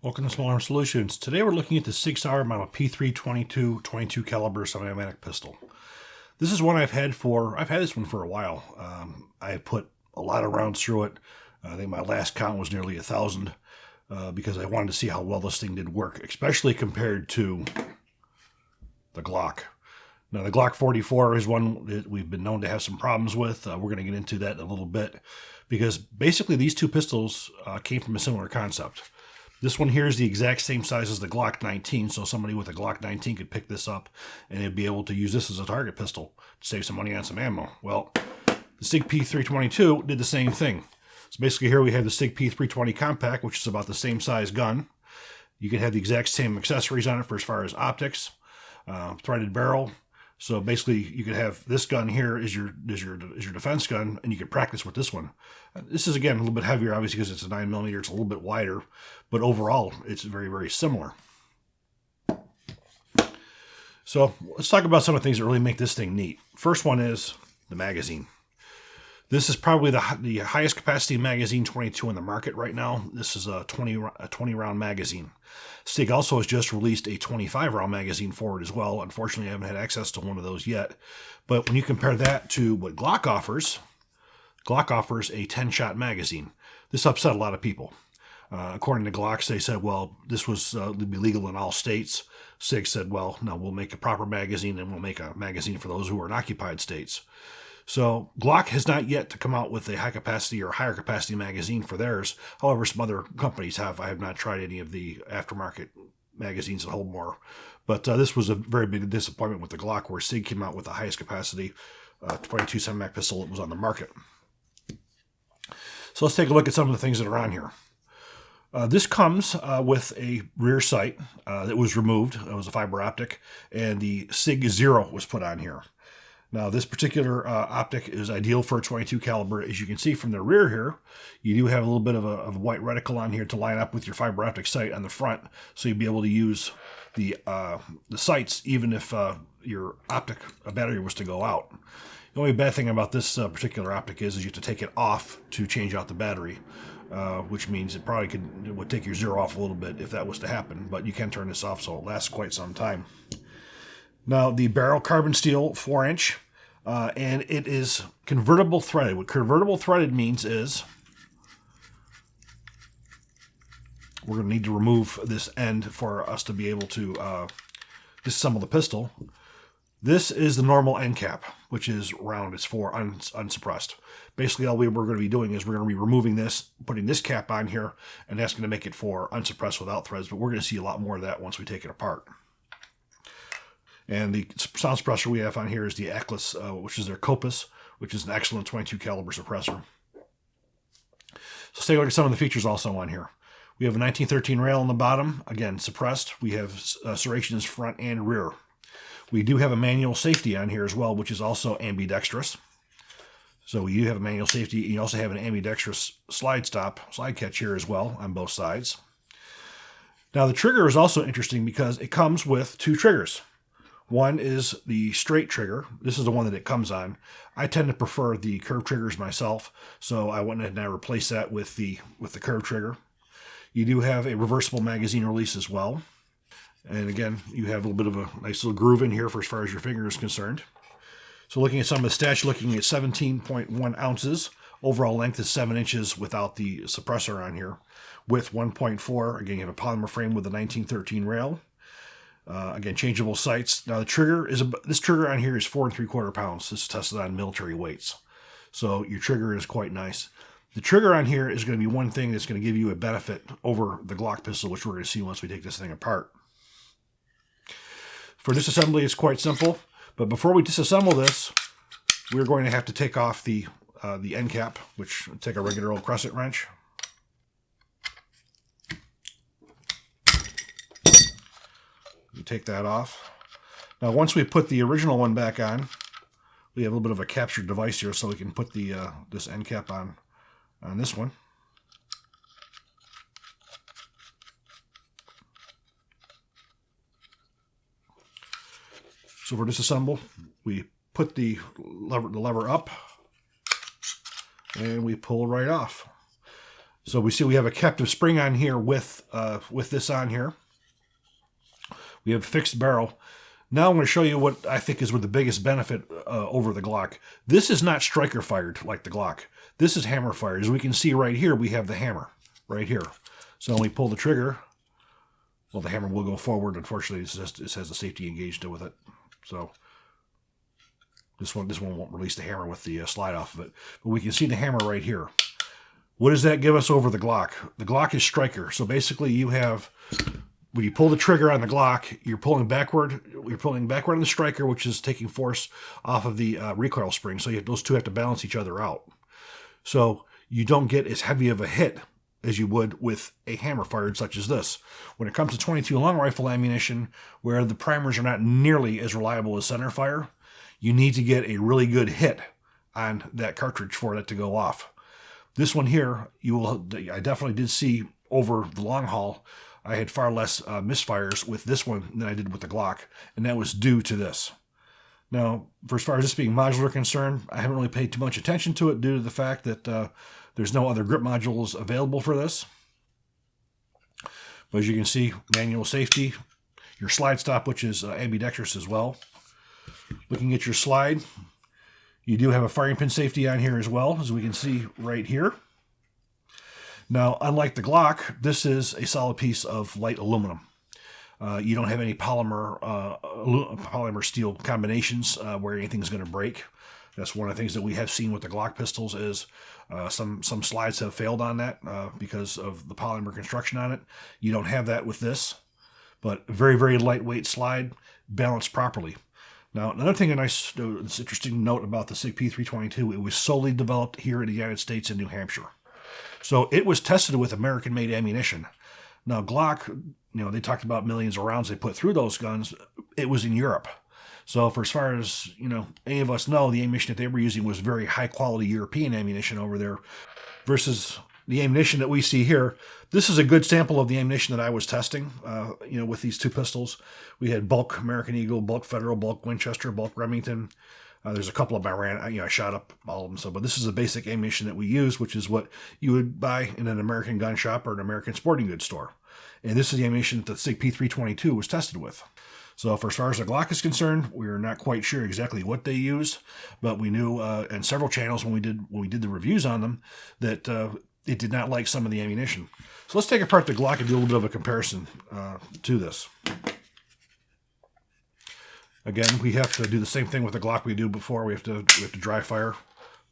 Welcome to Small Arms Solutions. Today we're looking at the Sig model P322 22 caliber semi-automatic pistol. This is one I've had this one for a while. I put a lot of rounds through it. I think my last count was nearly 1,000 because I wanted to see how well this thing did work, especially compared to the Glock. Now the Glock 44 is one that we've been known to have some problems with. We're going to get into that in a little bit because basically these two pistols came from a similar concept. This one here is the exact same size as the Glock 19, so somebody with a Glock 19 could pick this up and they'd be able to use this as a target pistol to save some money on some ammo. Well, the Sig P322 did the same thing. So basically here we have the Sig P320 Compact, which is about the same size gun. You can have the exact same accessories on it for as far as optics, threaded barrel. So basically, you could have this gun here as your defense gun, and you could practice with this one. This is, again, a little bit heavier, obviously, because it's a 9mm. It's a little bit wider, but overall, it's very, very similar. So let's talk about some of the things that really make this thing neat. First one is the magazine. This is probably the highest capacity magazine 22 in the market right now. This is a 20 round magazine. Sig also has just released a 25 round magazine for it as well. Unfortunately, I haven't had access to one of those yet. But when you compare that to what Glock offers a 10 shot magazine. This upset a lot of people. According to Glocks, they said, well, this was be legal in all states. Sig said, well, no, we'll make a proper magazine and we'll make a magazine for those who are in occupied states. So Glock has not yet to come out with a high capacity or higher capacity magazine for theirs. However, some other companies have. I have not tried any of the aftermarket magazines that hold more. But this was a very big disappointment with the Glock, where Sig came out with the highest capacity 22 semi-mag pistol that was on the market. So let's take a look at some of the things that are on here. This comes with a rear sight that was removed. It was a fiber optic, and the Sig Zero was put on here. Now, this particular optic is ideal for a 22 caliber. As you can see from the rear here, you do have a little bit of a white reticle on here to line up with your fiber optic sight on the front, so you'll be able to use the sights even if your battery was to go out. The only bad thing about this particular optic is you have to take it off to change out the battery, which means it would take your zero off a little bit if that was to happen, but you can turn this off so it lasts quite some time. Now, the barrel carbon steel 4-inch, and it is convertible threaded. What convertible threaded means is we're going to need to remove this end for us to be able to disassemble the pistol. This is the normal end cap, which is round. It's for unsuppressed. Basically, all we're going to be doing is we're going to be removing this, putting this cap on here, and that's going to make it for unsuppressed without threads, but we're going to see a lot more of that once we take it apart. And the sound suppressor we have on here is the Atlas, which is their Copus, which is an excellent 22 caliber suppressor. So let's take a look at some of the features also on here. We have a 1913 rail on the bottom, again suppressed. We have serrations front and rear. We do have a manual safety on here as well, which is also ambidextrous. So you have a manual safety. You also have an ambidextrous slide catch here as well on both sides. Now the trigger is also interesting because it comes with two triggers. One is the straight trigger. This is the one that it comes on. I tend to prefer the curved triggers myself, so I went ahead and I replaced that with the curved trigger. You do have a reversible magazine release as well. And again, you have a little bit of a nice little groove in here for as far as your finger is concerned. So looking at some of the stats, looking at 17.1 ounces. Overall length is 7 inches without the suppressor on here. Width 1.4. Again, you have a polymer frame with a 1913 rail. Again, changeable sights. Now this trigger on here is 4 3/4 pounds. This is tested on military weights. So your trigger is quite nice. The trigger on here is going to be one thing that's going to give you a benefit over the Glock pistol, which we're going to see once we take this thing apart. For disassembly, it's quite simple. But before we disassemble this, we're going to have to take off the end cap, which will take a regular old crescent wrench. You take that off. Now, once we put the original one back on, we have a little bit of a captured device here, so we can put the this end cap on this one. So for disassemble, we put the lever up, and we pull right off. So we see we have a captive spring on here with this on here. We have a fixed barrel. Now I'm going to show you what I think is the biggest benefit over the Glock. This is not striker fired like the Glock. This is hammer fired. As we can see right here, we have the hammer right here. So when we pull the trigger, well, the hammer will go forward. Unfortunately, this has the safety engaged with it. So this one won't release the hammer with the slide off of it. But we can see the hammer right here. What does that give us over the Glock? The Glock is striker. So basically you have, when you pull the trigger on the Glock, you're pulling backward on the striker, which is taking force off of the recoil spring. So those two have to balance each other out. So you don't get as heavy of a hit as you would with a hammer fired such as this. When it comes to 22 long rifle ammunition, where the primers are not nearly as reliable as center fire, you need to get a really good hit on that cartridge for it to go off. This one here, I definitely did see over the long haul, I had far less misfires with this one than I did with the Glock, and that was due to this. Now, for as far as this being modular concerned, I haven't really paid too much attention to it due to the fact that there's no other grip modules available for this. But as you can see, manual safety, your slide stop, which is ambidextrous as well. Looking at your slide, you do have a firing pin safety on here as well, as we can see right here. Now, unlike the Glock, this is a solid piece of light aluminum. You don't have any polymer steel combinations where anything's going to break. That's one of the things that we have seen with the Glock pistols is some slides have failed on that because of the polymer construction on it. You don't have that with this, but very, very lightweight slide, balanced properly. Now, another thing that's interesting to note about the Sig P322, it was solely developed here in the United States in New Hampshire. So it was tested with American-made ammunition. Now, Glock, they talked about millions of rounds they put through those guns. It was in Europe. So for as far as, any of us know, the ammunition that they were using was very high-quality European ammunition over there versus the ammunition that we see here. This is a good sample of the ammunition that I was testing, with these two pistols. We had bulk American Eagle, bulk Federal, bulk Winchester, bulk Remington. There's a couple of them I ran. I shot up all of them. But this is the basic ammunition that we use, which is what you would buy in an American gun shop or an American sporting goods store. And this is the ammunition that the Sig P322 was tested with. So for as far as the Glock is concerned, we're not quite sure exactly what they used, but we knew in several channels when we did the reviews on them that it did not like some of the ammunition. So let's take apart the Glock and do a little bit of a comparison to this. Again, we have to do the same thing with the Glock we do before. We have to dry fire,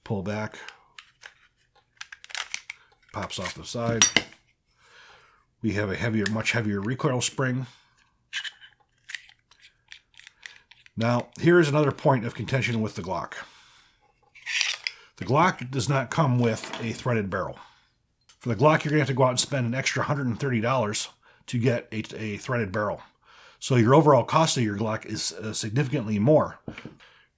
pull back, pops off the side. We have a much heavier recoil spring. Now, here is another point of contention with the Glock. The Glock does not come with a threaded barrel. For the Glock, you're going to have to go out and spend an extra $130 to get a threaded barrel. So your overall cost of your Glock is significantly more.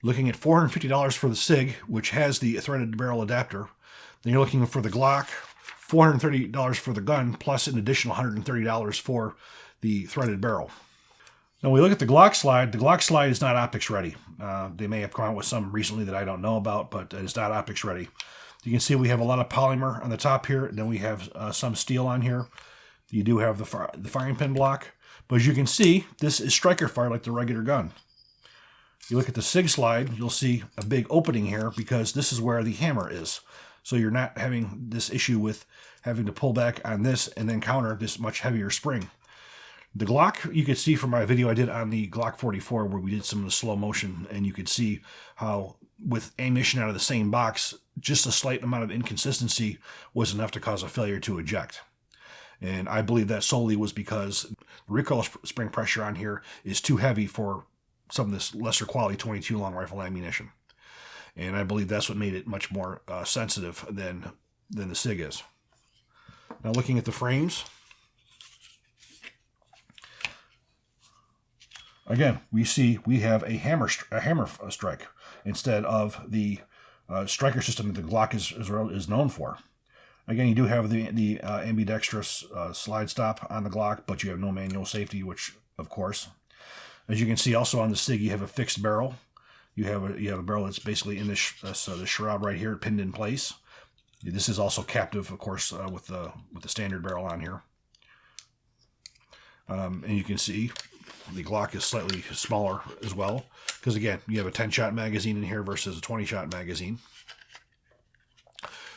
Looking at $450 for the Sig, which has the threaded barrel adapter. Then you're looking for the Glock, $430 for the gun, plus an additional $130 for the threaded barrel. Now we look at the Glock slide is not optics ready. They may have come out with some recently that I don't know about, but it's not optics ready. You can see we have a lot of polymer on the top here, and then we have some steel on here. You do have the firing pin block. But as you can see, this is striker fire like the regular gun. If you look at the Sig slide, you'll see a big opening here because this is where the hammer is. So you're not having this issue with having to pull back on this and then counter this much heavier spring. The Glock, you could see from my video I did on the Glock 44 where we did some of the slow motion, and you could see how with ammunition out of the same box, just a slight amount of inconsistency was enough to cause a failure to eject. And I believe that solely was because the recoil spring pressure on here is too heavy for some of this lesser quality 22 long rifle ammunition. And I believe that's what made it much more sensitive than the Sig is. Now looking at the frames. Again, we see we have a hammer strike instead of the striker system that the Glock is known for. Again, you do have the ambidextrous slide stop on the Glock, but you have no manual safety, which, of course. As you can see also on the Sig, you have a fixed barrel. You have a barrel that's basically in this shroud right here, pinned in place. This is also captive, of course, with the standard barrel on here. And you can see the Glock is slightly smaller as well, because again, you have a 10-shot magazine in here versus a 20-shot magazine.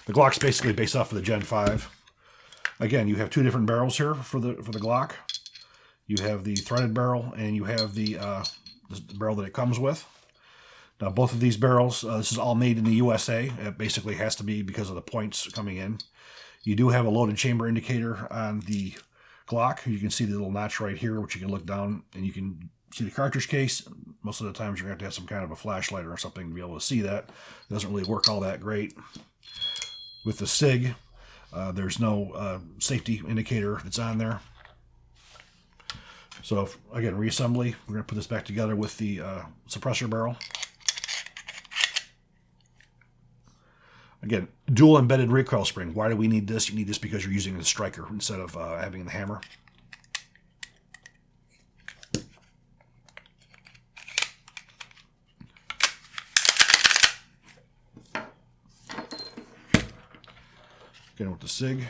The Glock's basically based off of the Gen 5. Again, you have two different barrels here for the Glock. You have the threaded barrel, and you have the barrel that it comes with. Now, both of these barrels, this is all made in the USA. It basically has to be because of the points coming in. You do have a loaded chamber indicator on the Glock. You can see the little notch right here, which you can look down, and you can see the cartridge case. Most of the times you're going to have some kind of a flashlight or something to be able to see that. It doesn't really work all that great. With the Sig, there's no safety indicator that's on there. So, again, reassembly. We're going to put this back together with the suppressor barrel. Again, dual embedded recoil spring. Why do we need this? You need this because you're using the striker instead of having the hammer. Again with the Sig.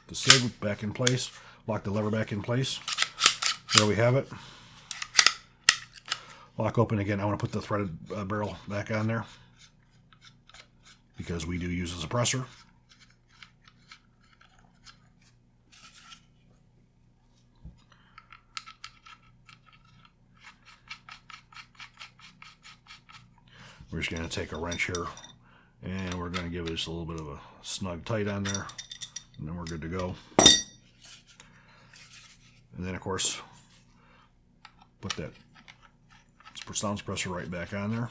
The Sig back in place, lock the lever back in place. There we have it. Lock open again. I want to put the threaded barrel back on there because we do use a suppressor. We're just going to take a wrench here and we're going to give it just a little bit of a snug tight on there. And then we're good to go. And then, of course, put that sound suppressor right back on there.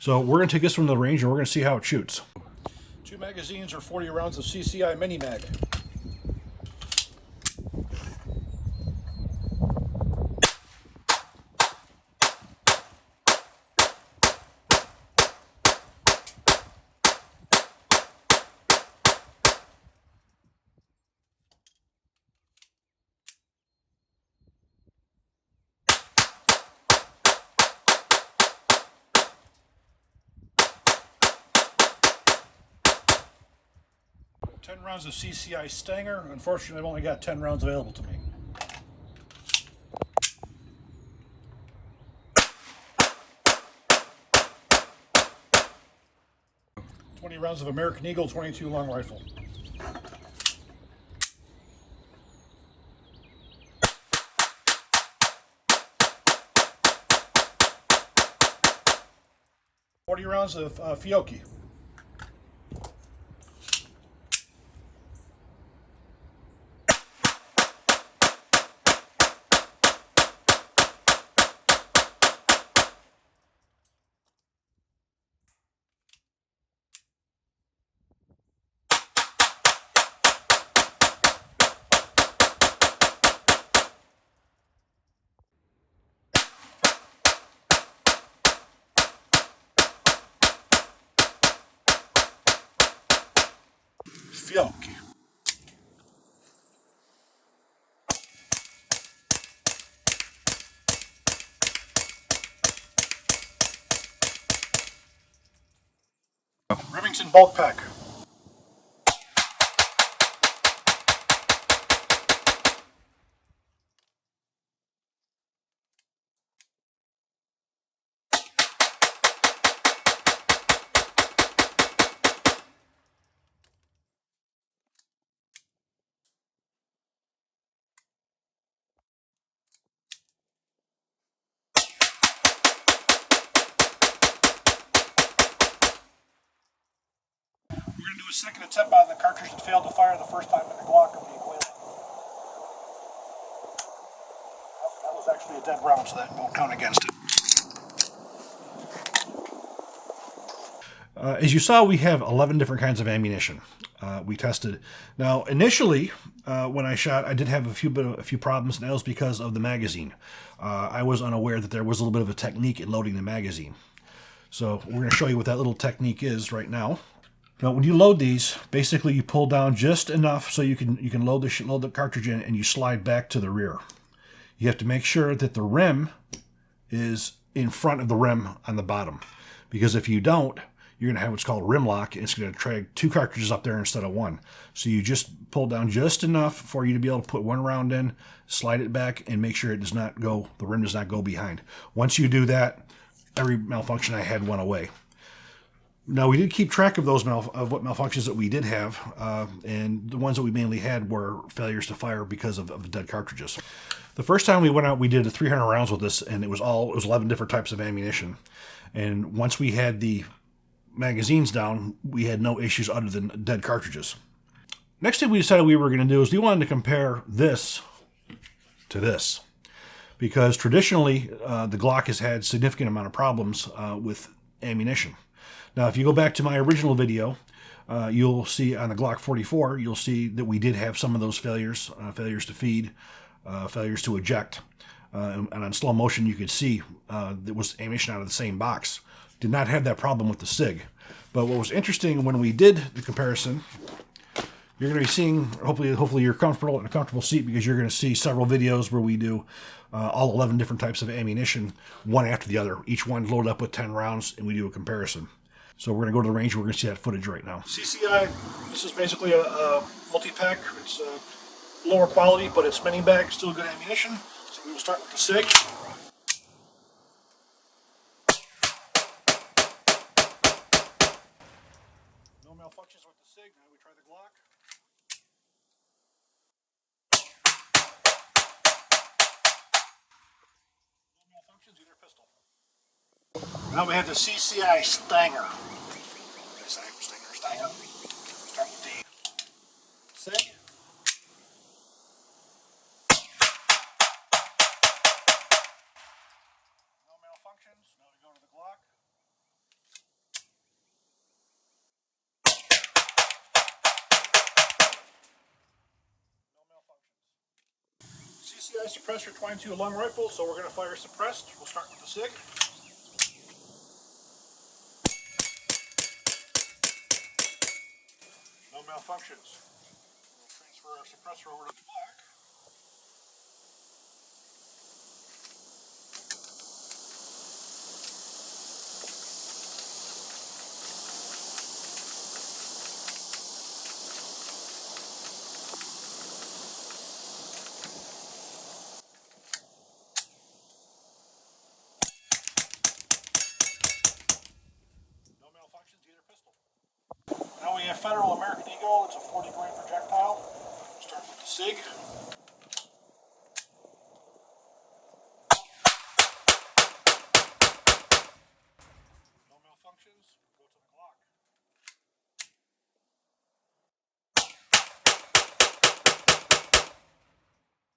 So we're going to take this one to the range and we're going to see how it shoots. 2 magazines or 40 rounds of CCI Mini Mag. Ten rounds of CCI Stanger. Unfortunately, I've only got 10 rounds available to me. .20 rounds of American Eagle 22 long rifle. .40 rounds of Fiocchi. Fiocchi. Remington bulk pack. We're going to do a second attempt on the cartridge that failed to fire the first time in the Glock of the equation. That was actually a dead round, so that won't count against it. As you saw, we have 11 different kinds of ammunition we tested. Now, initially, when I shot, I did have a few problems, and that was because of the magazine. I was unaware that there was a little bit of a technique in loading the magazine. So we're going to show you what that little technique is right now. Now, when you load these, basically you pull down just enough so you can load the cartridge in, and you slide back to the rear. You have to make sure that the rim is in front of the rim on the bottom, because if you don't, you're going to have what's called rim lock, and it's going to drag 2 cartridges up there instead of 1. So you just pull down just enough for you to be able to put 1 round in, slide it back, and make sure it does not go, the rim does not go behind. Once you do that, every malfunction I had went away. Now, we did keep track of those what malfunctions that we did have, and the ones that we mainly had were failures to fire because of the dead cartridges. The first time we went out, we did 300 rounds with this, and it was 11 different types of ammunition. And once we had the magazines down, we had no issues other than dead cartridges. Next thing we decided we were going to do is we wanted to compare this to this, because traditionally the Glock has had significant amount of problems with ammunition. Now, if you go back to my original video, you'll see on the Glock 44, you'll see that we did have some of those failures, failures to feed, failures to eject. And on slow motion, you could see there was ammunition out of the same box. Did not have that problem with the Sig. But what was interesting when we did the comparison, you're going to be seeing, hopefully you're comfortable in a comfortable seat, because you're going to see several videos where we do all 11 different types of ammunition, one after the other. Each one loaded up with 10 rounds, and we do a comparison. So we're going to go to the range, and we're going to see that footage right now. CCI, this is basically a multi-pack. It's lower quality, but it's mini bag, still good ammunition. So we will start with the Sig. No malfunctions with the Sig. Now we try the Glock. No malfunctions, either pistol. Now we have the CCI Stanger. Stanger. Start with the Sig. No malfunctions. Now we go to the Glock. No malfunctions. CCI suppressor 22 long rifle, so we're going to fire suppressed. We'll start with the Sig. No malfunctions. We'll transfer our suppressor over to the Glock. No malfunctions, either pistol. Now we have Federal American Eagle. It's a 40 grain projectile. We'll start with the Sig. No malfunctions. Go to the Glock.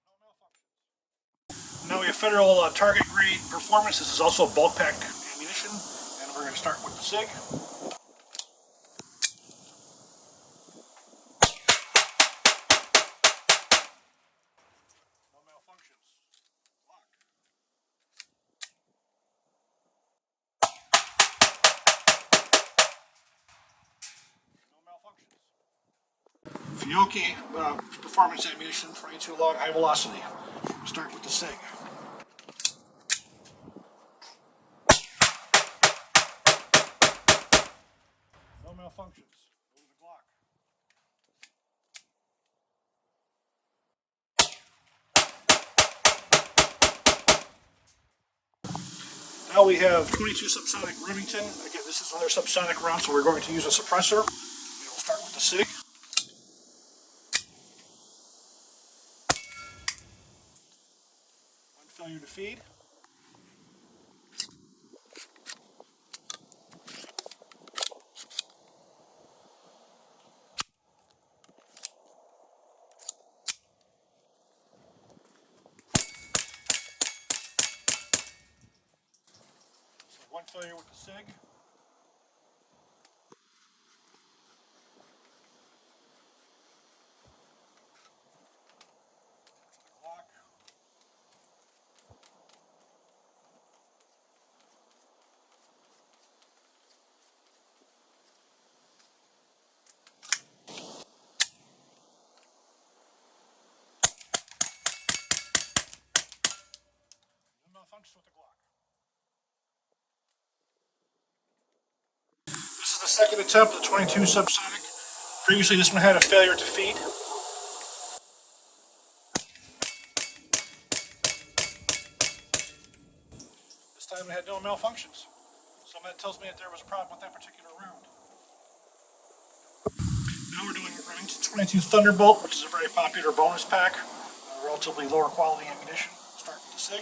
No malfunctions. Now we have Federal Target Grade Performance. This is also bulk pack ammunition, and we're going to start with the Sig. No malfunctions. Glock. No malfunctions. Fiocchi Performance Ammunition, 22 long, high velocity. We'll start with the Sig. No malfunctions. Go to the Glock. Now we have 22 subsonic Remington. Again, this is another subsonic round, so we're going to use a suppressor. We will start with the Sig. One failure to feed. So one failure with the Sig. test with the Glock. This is the second attempt with the 22 subsonic. Previously, this one had a failure to feed. This time it had no malfunctions. So that tells me that there was a problem with that particular round. Now we're doing running 22 Thunderbolt, which is a very popular bonus pack. Relatively lower quality ammunition. Start with the Sig.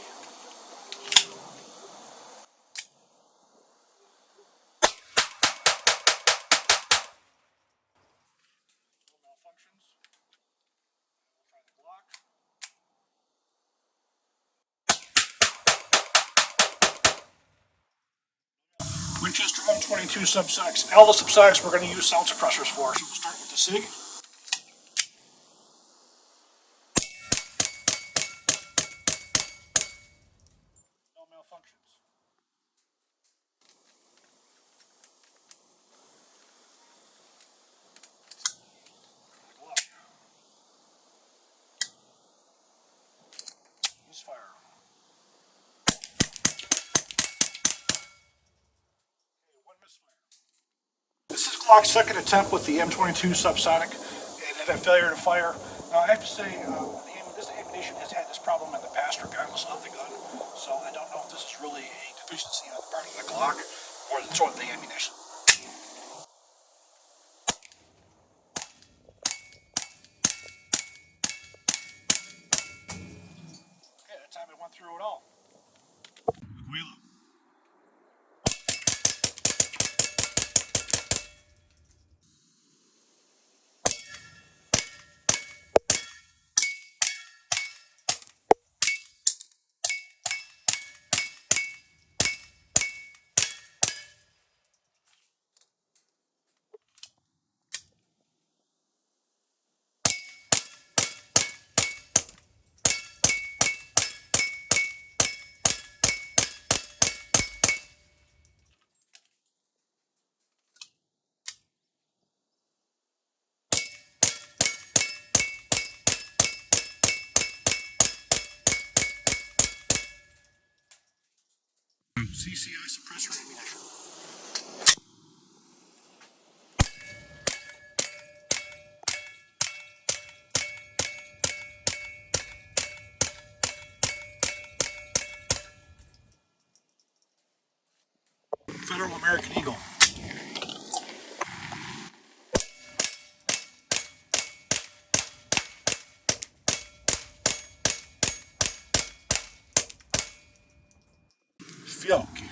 No malfunctions. We'll try the Glock. Winchester 122 subsonics. All the subsonics we're going to use sound suppressors for, so we'll start with the Sig. No malfunctions. Glock. Misfire. Okay, one misfire. This is Glock's second attempt with the M22 subsonic, and it had a failure to fire. Now I have to say, this ammunition has had this problem in the past, regardless of the gun. So I don't know if this is really a deficiency on the part of the Glock or the sort of the ammunition. Okay, that time it went through it all. Wheel. CCI suppressor ammunition. Federal American Eagle. Fiocchi.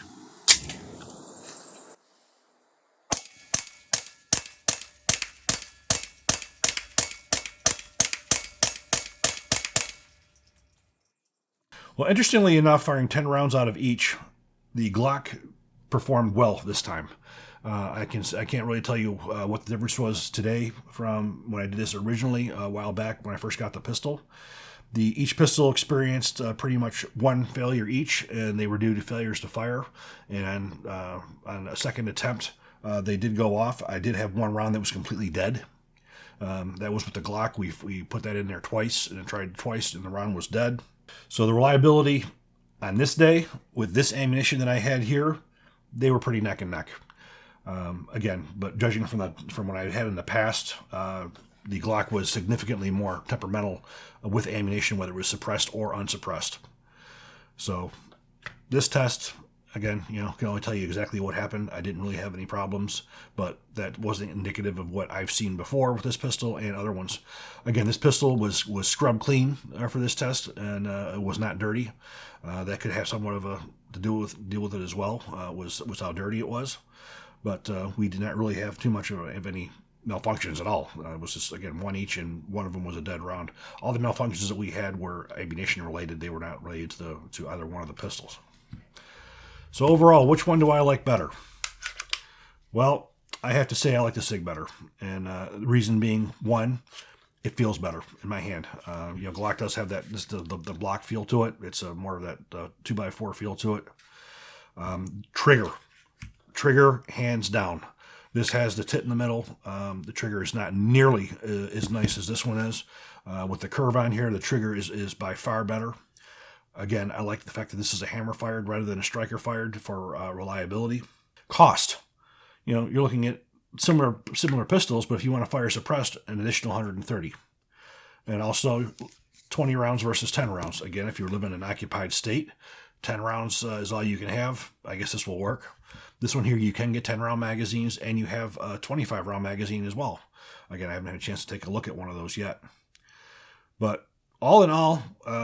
Well, interestingly enough, firing 10 rounds out of each, the Glock performed well this time. I can't really tell you what the difference was today from when I did this originally a while back when I first got the pistol. Each pistol experienced pretty much one failure each, and they were due to failures to fire. And on a second attempt, they did go off. I did have one round that was completely dead. That was with the Glock. We put that in there twice, and tried twice, and the round was dead. So the reliability on this day, with this ammunition that I had here, they were pretty neck and neck. Again, but judging from what I had in the past, the Glock was significantly more temperamental with ammunition, whether it was suppressed or unsuppressed. So this test, again, can only tell you exactly what happened. I didn't really have any problems, but that wasn't indicative of what I've seen before with this pistol and other ones. Again, this pistol was scrubbed clean for this test, and it was not dirty. That could have somewhat of a to deal with it as well. Was how dirty it was, but we did not really have too much of any malfunctions at all. It was just, again, one each, and one of them was a dead round. All the malfunctions that we had were ammunition related. They were not related to either one of the pistols. So overall, which one do I like better? Well, I have to say I like the Sig better, and the reason being, one, it feels better in my hand. Glock does have that the block feel to it. It's more of that 2x4 feel to it. Trigger, hands down. This has the tit in the middle. The trigger is not nearly as nice as this one is. With the curve on here, the trigger is by far better. Again, I like the fact that this is a hammer fired rather than a striker fired for reliability. Cost. You're looking at similar pistols, but if you want to fire suppressed, an additional 130. And also 20 rounds versus 10 rounds. Again, if you live in an occupied state, 10 rounds is all you can have. I guess this will work. This one here, you can get 10-round magazines, and you have a 25-round magazine as well. Again, I haven't had a chance to take a look at one of those yet. But all in all,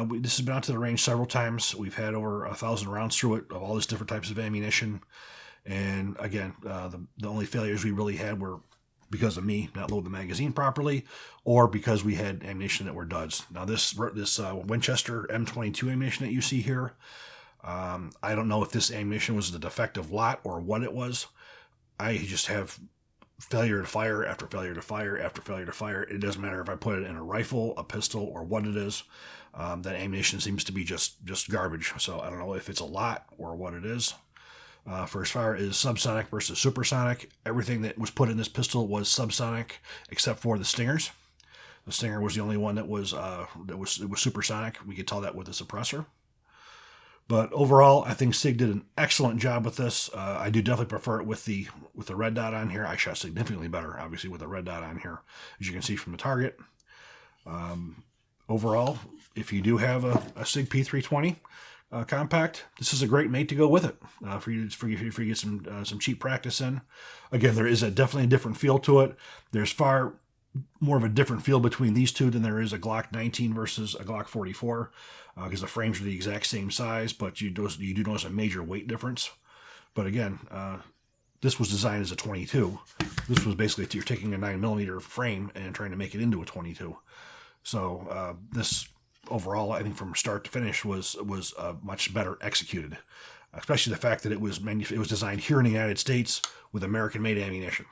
this has been out to the range several times. We've had over 1,000 rounds through it of all these different types of ammunition. And again, the only failures we really had were because of me not loading the magazine properly, or because we had ammunition that were duds. Now this Winchester M22 ammunition that you see here, I don't know if this ammunition was the defective lot or what it was. I just have failure to fire after failure to fire after failure to fire. It doesn't matter if I put it in a rifle, a pistol, or what it is. That ammunition seems to be just garbage. So I don't know if it's a lot or what it is. For as far as subsonic versus supersonic, everything that was put in this pistol was subsonic except for the stingers. The stinger was the only one that was supersonic. We could tell that with the suppressor. But overall, I think Sig did an excellent job with this. I do definitely prefer it with the red dot on here. I shot significantly better, obviously, with the red dot on here, as you can see from the target. Overall, if you do have a Sig P322 compact, this is a great mate to go with it for you to get some cheap practice in. Again, there is definitely a different feel to it. There's far more of a different feel between these two than there is a Glock 19 versus a Glock 44, because the frames are the exact same size, but you do notice a major weight difference. But again, this was designed as a 22. This was basically, you're taking a 9mm frame and trying to make it into a 22. So this overall, I think from start to finish was much better executed, especially the fact that it was designed here in the United States with American-made ammunition.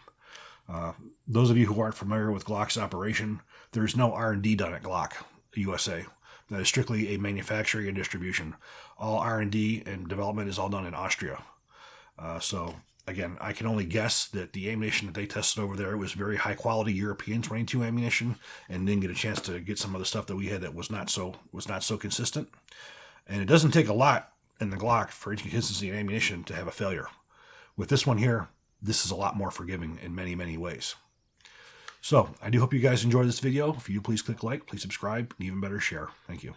Those of you who aren't familiar with Glock's operation, there's no R&D done at Glock USA. That is strictly a manufacturing and distribution. All R&D and development is all done in Austria. So again, I can only guess that the ammunition that they tested over there was very high quality European 22 ammunition, and didn't get a chance to get some of the stuff that we had that was not so consistent. And it doesn't take a lot in the Glock for inconsistency in ammunition to have a failure. With this one here, this is a lot more forgiving in many, many ways. So I do hope you guys enjoyed this video. If you do, please click like, please subscribe, and even better, share. Thank you.